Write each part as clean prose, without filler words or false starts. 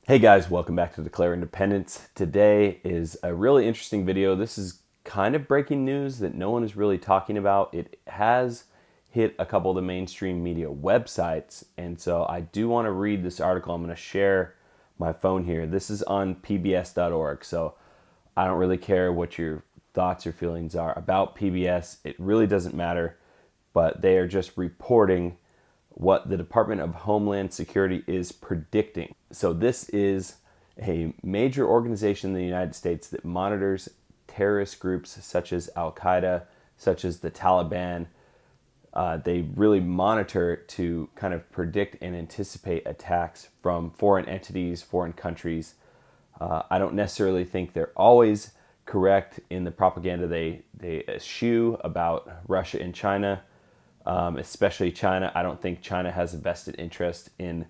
Hey guys, welcome back to Declare Independence. Today is a really interesting video. This is kind of breaking news that no one is really talking about. It has hit a couple of the mainstream media websites, and so I do want to read this article. I'm going to share my phone here. This is on pbs.org, so I don't really care what your thoughts or feelings are about PBS. It really doesn't matter, but they are just reporting what the Department of Homeland Security is predicting. So this is a major organization in the United States that monitors terrorist groups such as Al-Qaeda, such as the Taliban. They really monitor to kind of predict and anticipate attacks from foreign entities, foreign countries. I don't necessarily think they're always correct in the propaganda they eschew about Russia and China. Especially China. I don't think China has a vested interest in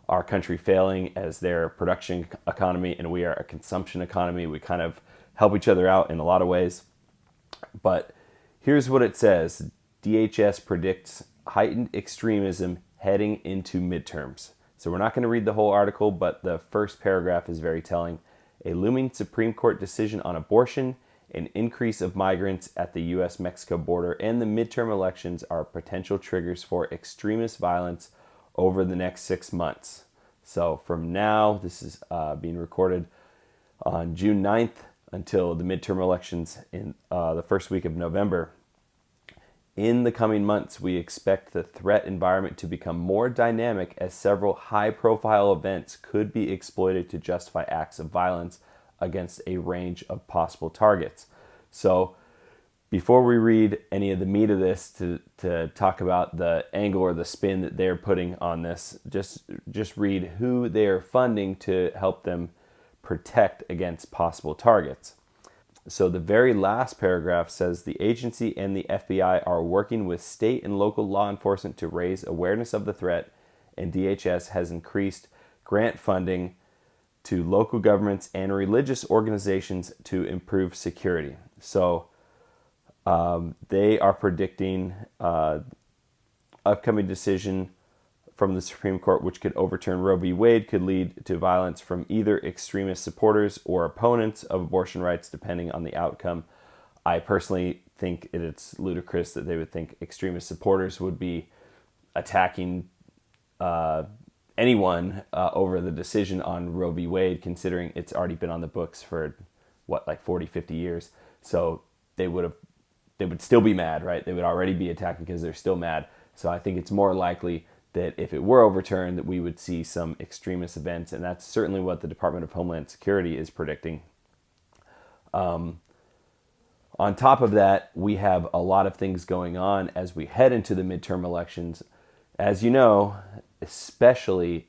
our country failing as their production economy, and we are a consumption economy. We kind of help each other out in a lot of ways. But here's what it says. DHS predicts heightened extremism heading into midterms. So we're not going to read the whole article, but the first paragraph is very telling. A looming Supreme Court decision on abortion, an increase of migrants at the U.S.-Mexico border, and the midterm elections are potential triggers for extremist violence over the next 6 months. So from now, this is being recorded on June 9th until the midterm elections in the first week of November. In the coming months, we expect the threat environment to become more dynamic as several high-profile events could be exploited to justify acts of violence against a range of possible targets. So before we read any of the meat of this to talk about the angle or the spin that they're putting on this, just read who they are funding to help them protect against possible targets. So the very last paragraph says the agency and the FBI are working with state and local law enforcement to raise awareness of the threat, and DHS has increased grant funding to local governments and religious organizations to improve security. So they are predicting upcoming decision from the Supreme Court, which could overturn Roe v. Wade, could lead to violence from either extremist supporters or opponents of abortion rights, depending on the outcome. I personally think it's ludicrous that they would think extremist supporters would be attacking anyone over the decision on Roe v. Wade, considering it's already been on the books for, 40, 50 years. So they would still be mad, right? They would already be attacking because they're still mad. So I think it's more likely that if it were overturned, that we would see some extremist events, and that's certainly what the Department of Homeland Security is predicting. On top of that, we have a lot of things going on as we head into the midterm elections. As you know, especially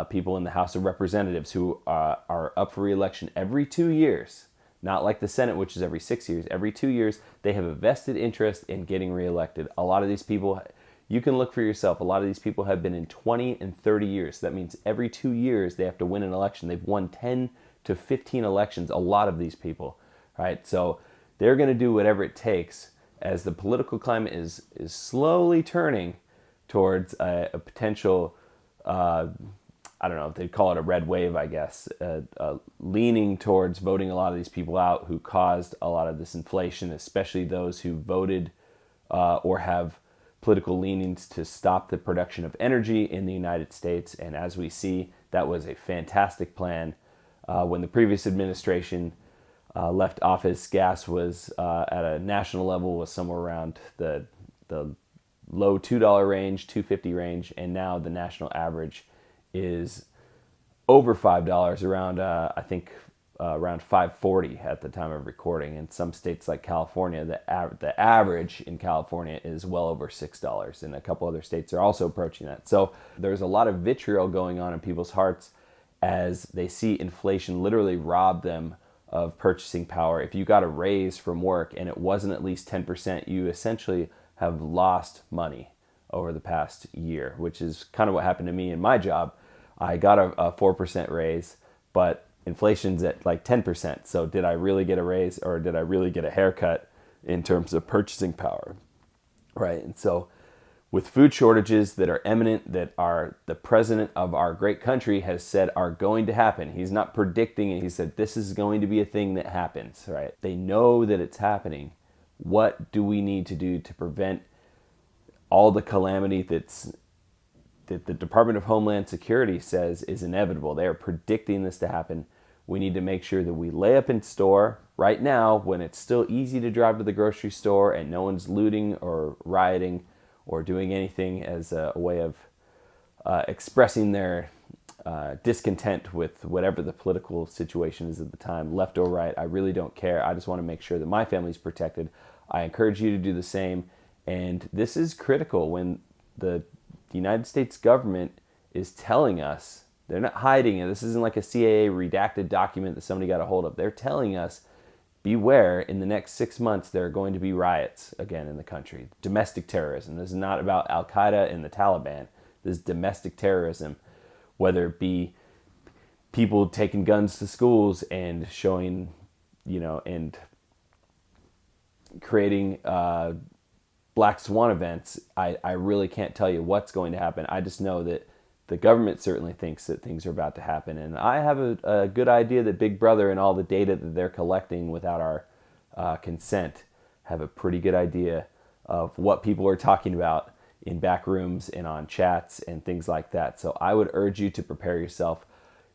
people in the House of Representatives who are up for re-election every 2 years, not like the Senate, which is every 6 years. Every 2 years, they have a vested interest in getting reelected. A lot of these people, you can look for yourself, a lot of these people have been in 20 and 30 years. That means every 2 years they have to win an election. They've won 10 to 15 elections, a lot of these people, right? So they're going to do whatever it takes as the political climate is slowly turning towards a potential, I don't know if they'd call it a red wave, I guess, leaning towards voting a lot of these people out who caused a lot of this inflation, especially those who voted or have political leanings to stop the production of energy in the United States. And as we see, that was a fantastic plan. When the previous administration left office, gas was at a national level was somewhere around the low $2 range, $2.50 range, and now the national average is over $5, around around $5.40 at the time of recording. In some states like California, the average in California is well over $6, and a couple other states are also approaching that. So there's a lot of vitriol going on in people's hearts as they see inflation literally rob them of purchasing power. If you got a raise from work and it wasn't at least 10%, you essentially have lost money over the past year, which is kind of what happened to me in my job. I got a 4% raise, but inflation's at like 10%. So did I really get a raise, or did I really get a haircut in terms of purchasing power? Right. And so with food shortages that are imminent, that the president of our great country has said are going to happen. He's not predicting it. He said this is going to be a thing that happens, right? They know that it's happening. What do we need to do to prevent all the calamity that the Department of Homeland Security says is inevitable? They are predicting this to happen. We need to make sure that we lay up in store right now when it's still easy to drive to the grocery store and no one's looting or rioting or doing anything as a way of expressing their discontent with whatever the political situation is at the time, left or right. I really don't care. I just want to make sure that my family's protected. I encourage you to do the same. And this is critical when the United States government is telling us, they're not hiding it. This isn't like a CIA redacted document that somebody got a hold of. They're telling us, beware, in the next 6 months, there are going to be riots again in the country. Domestic terrorism. This is not about Al-Qaeda and the Taliban. This is domestic terrorism, whether it be people taking guns to schools and showing, and creating Black Swan events. I really can't tell you what's going to happen. I just know that the government certainly thinks that things are about to happen. And I have a good idea that Big Brother and all the data that they're collecting without our consent have a pretty good idea of what people are talking about in back rooms and on chats and things like that. So I would urge you to prepare yourself.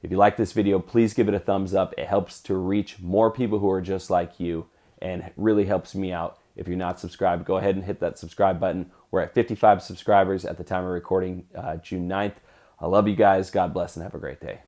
If you like this video, please give it a thumbs up. It helps to reach more people who are just like you and really helps me out. If you're not subscribed, go ahead and hit that subscribe button. We're at 55 subscribers at the time of recording, June 9th. I love you guys. God bless and have a great day.